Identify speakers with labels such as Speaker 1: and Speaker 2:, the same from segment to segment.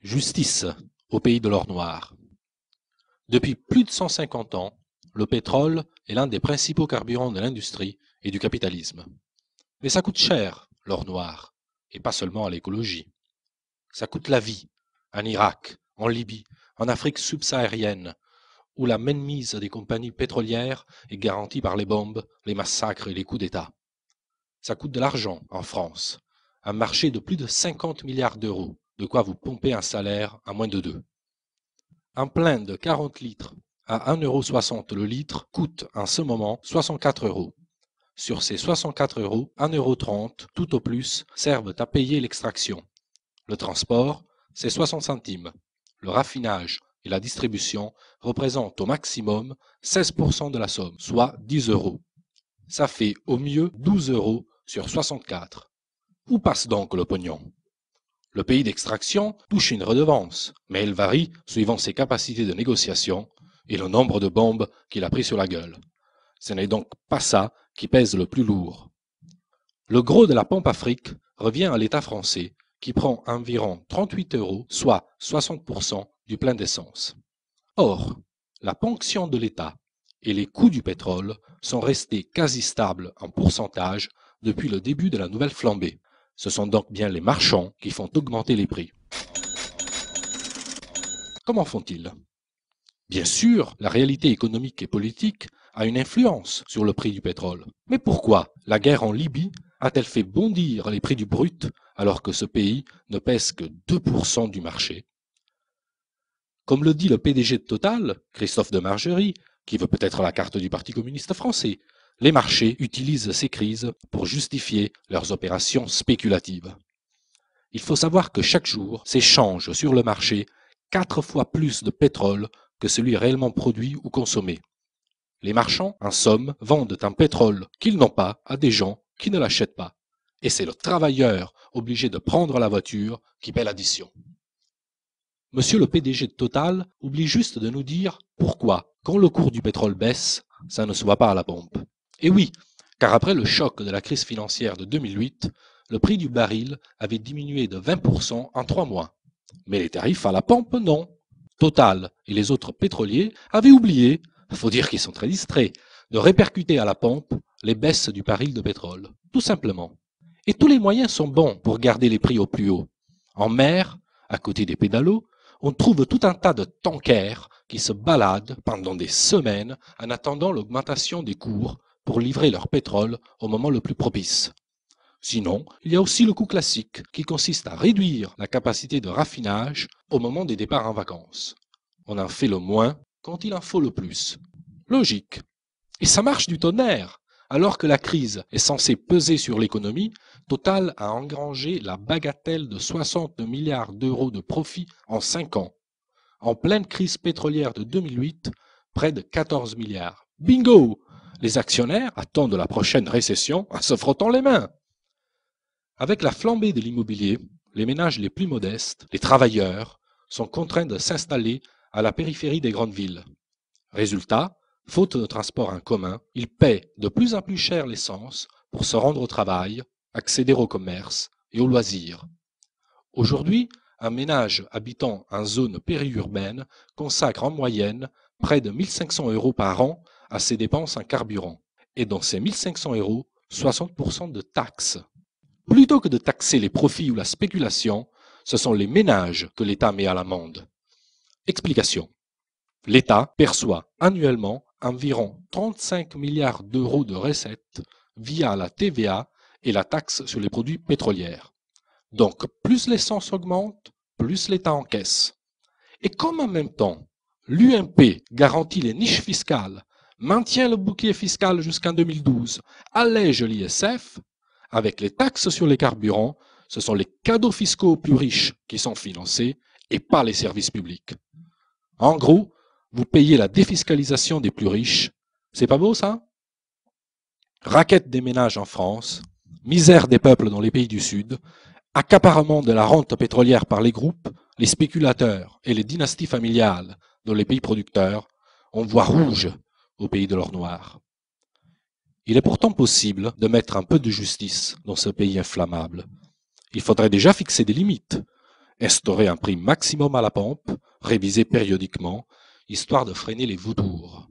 Speaker 1: Justice au pays de l'or noir. Depuis plus de 150 ans, le pétrole est l'un des principaux carburants de l'industrie et du capitalisme. Mais ça coûte cher, l'or noir, et pas seulement à l'écologie. Ça coûte la vie, en Irak, en Libye, en Afrique subsaharienne, où la mainmise des compagnies pétrolières est garantie par les bombes, les massacres et les coups d'État. Ça coûte de l'argent en France, un marché de plus de 50 milliards d'euros, de quoi vous pomper un salaire à moins de 2. Un plein de 40 litres à 1,60 € le litre coûte en ce moment 64 euros. Sur ces 64 euros, 1,30 € tout au plus servent à payer l'extraction. Le transport, c'est 60 centimes. Le raffinage et la distribution représentent au maximum 16% de la somme, soit 10 euros. Ça fait au mieux 12 euros sur 64. Où passe donc le pognon? Le pays d'extraction touche une redevance, mais elle varie suivant ses capacités de négociation et le nombre de bombes qu'il a pris sur la gueule. Ce n'est donc pas ça qui pèse le plus lourd. Le gros de la pompe Afrique revient à l'État français, qui prend environ 38 euros, soit 60% du plein d'essence. Or, la ponction de l'État et les coûts du pétrole sont restés quasi stables en pourcentage depuis le début de la nouvelle flambée. Ce sont donc bien les marchands qui font augmenter les prix. Comment font-ils? Bien sûr, la réalité économique et politique a une influence sur le prix du pétrole. Mais pourquoi la guerre en Libye a-t-elle fait bondir les prix du brut alors que ce pays ne pèse que 2% du marché? Comme le dit le PDG de Total, Christophe Demargerie, qui veut peut-être la carte du Parti communiste français, les marchés utilisent ces crises pour justifier leurs opérations spéculatives. Il faut savoir que chaque jour s'échange sur le marché 4 fois plus de pétrole que celui réellement produit ou consommé. Les marchands, en somme, vendent un pétrole qu'ils n'ont pas à des gens qui ne l'achètent pas. Et c'est le travailleur obligé de prendre la voiture qui paie l'addition. Monsieur le PDG de Total oublie juste de nous dire pourquoi, quand le cours du pétrole baisse, ça ne se voit pas à la pompe. Et oui, car après le choc de la crise financière de 2008, le prix du baril avait diminué de 20% en 3 mois. Mais les tarifs à la pompe, non. Total et les autres pétroliers avaient oublié, faut dire qu'ils sont très distraits, de répercuter à la pompe les baisses du baril de pétrole, tout simplement. Et tous les moyens sont bons pour garder les prix au plus haut. En mer, à côté des pédalos, on trouve tout un tas de tankers qui se baladent pendant des semaines en attendant l'augmentation des cours pour livrer leur pétrole au moment le plus propice. Sinon, il y a aussi le coût classique qui consiste à réduire la capacité de raffinage au moment des départs en vacances. On en fait le moins quand il en faut le plus. Logique. Et ça marche du tonnerre. Alors que la crise est censée peser sur l'économie, Total a engrangé la bagatelle de 60 milliards d'euros de profit en 5 ans. En pleine crise pétrolière de 2008, près de 14 milliards. Bingo! Les actionnaires attendent la prochaine récession en se frottant les mains. Avec la flambée de l'immobilier, les ménages les plus modestes, les travailleurs, sont contraints de s'installer à la périphérie des grandes villes. Résultat, faute de transport en commun, ils paient de plus en plus cher l'essence pour se rendre au travail, accéder au commerce et aux loisirs. Aujourd'hui, un ménage habitant en zone périurbaine consacre en moyenne près de 1 500 euros par an à ses dépenses en carburant. Et dans ces 1 500 euros, 60% de taxes. Plutôt que de taxer les profits ou la spéculation, ce sont les ménages que l'État met à l'amende. Explication. L'État perçoit annuellement environ 35 milliards d'euros de recettes via la TVA et la taxe sur les produits pétroliers. Donc, plus l'essence augmente, plus l'État encaisse. Et comme en même temps, l'UMP garantit les niches fiscales, maintient le bouclier fiscal jusqu'en 2012, allège l'ISF, avec les taxes sur les carburants, ce sont les cadeaux fiscaux aux plus riches qui sont financés et pas les services publics. En gros, vous payez la défiscalisation des plus riches. C'est pas beau ça? Raquette des ménages en France, misère des peuples dans les pays du Sud, accaparement de la rente pétrolière par les groupes, les spéculateurs et les dynasties familiales dans les pays producteurs, on voit rouge au pays de l'or noir. Il est pourtant possible de mettre un peu de justice dans ce pays inflammable. Il faudrait déjà fixer des limites instaurer un prix maximum à la pompe, révisé périodiquement, histoire de freiner les vautours.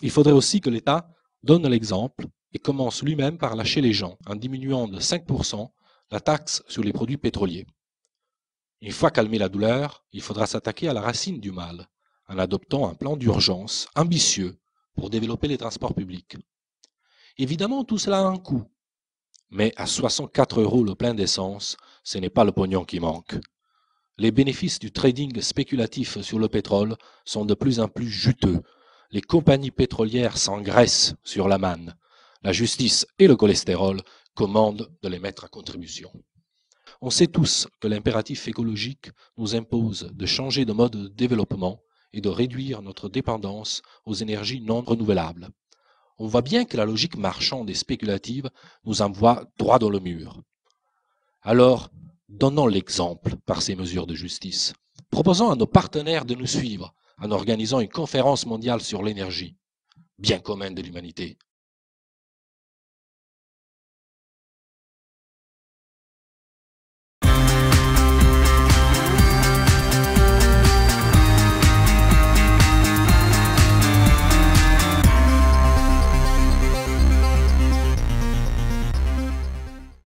Speaker 1: Il faudrait aussi que l'État donne l'exemple et commence lui-même par lâcher les gens en diminuant de 5% la taxe sur les produits pétroliers. Une fois calmée la douleur, il faudra s'attaquer à la racine du mal en adoptant un plan d'urgence ambitieux pour développer les transports publics. Évidemment, tout cela a un coût, mais à 64 € le plein d'essence, ce n'est pas le pognon qui manque. Les bénéfices du trading spéculatif sur le pétrole sont de plus en plus juteux. Les compagnies pétrolières s'engraissent sur la manne. La justice et le cholestérol commandent de les mettre à contribution. On sait tous que l'impératif écologique nous impose de changer de mode de développement et de réduire notre dépendance aux énergies non renouvelables. On voit bien que la logique marchande et spéculative nous envoie droit dans le mur. Alors, donnons l'exemple par ces mesures de justice. Proposons à nos partenaires de nous suivre en organisant une conférence mondiale sur l'énergie, bien commun de l'humanité,